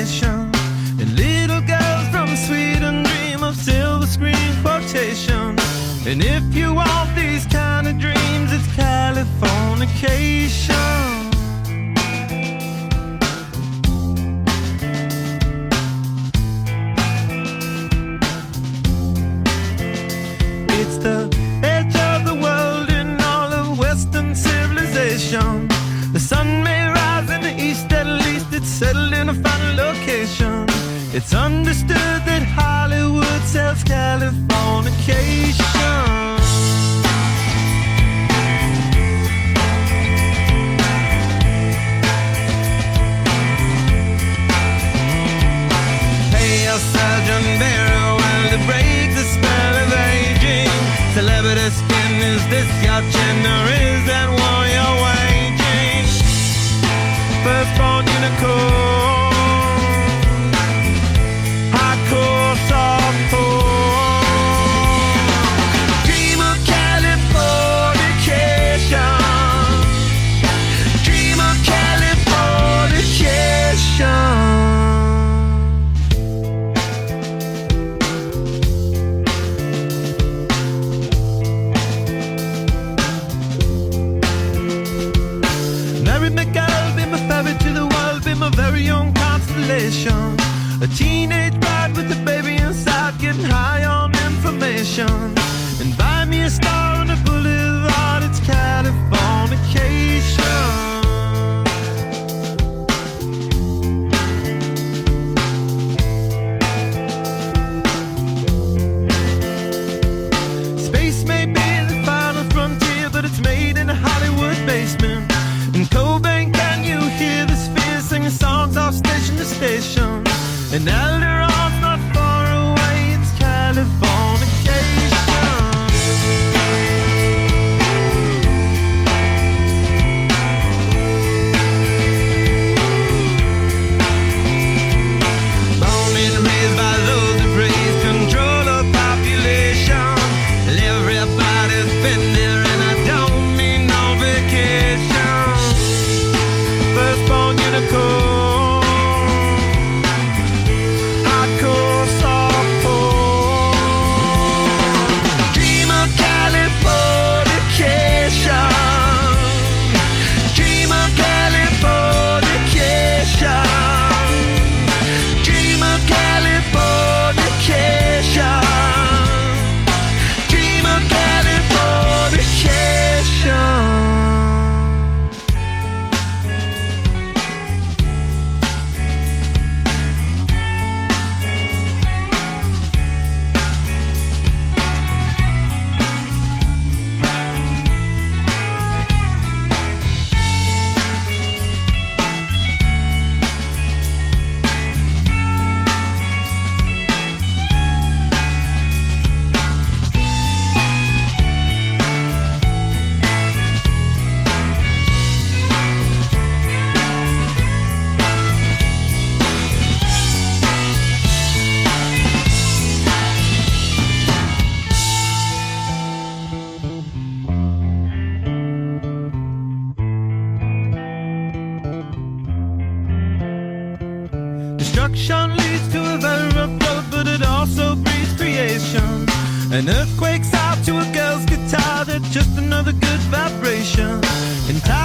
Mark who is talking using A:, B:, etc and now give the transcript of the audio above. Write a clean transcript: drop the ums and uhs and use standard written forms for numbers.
A: creation. And little girls from Sweden dream of silver screen quotation. And if you want these kind of dreams, it's Californication. It's the edge of the world in all of Western civilization. The sun may rise in the east, at least it's settled in a final location. It's understood that Hollywood sells Californication. Hey, a surgeon very well to break the spell of aging. Celebrity skin, is this your chin or is that one you're waging? Firstborn unicorn, hardcore softcore. Dream of Californication. Dream of Californication. A very own constellation. A teenage bride with a baby inside, getting high on information. And buy me a star on the boulevard, it's Californication. Space may be the final frontier, but it's made in a Hollywood basement. In Cobain, can you hear this singing songs off station to station? And Alderon's not far away, it's Californication. Born and raised by those that praise control of population. Everybody's been there and I don't mean no vacation. Firstborn unicorn, hardcore softcore. Dream of Californication. Dream of Californication. Dream of Californication. Dream of Californication. Destruction leads to a very rough road, but it also breeds creation. An earthquake's out to a girl's guitar, that's just another good vibration. And time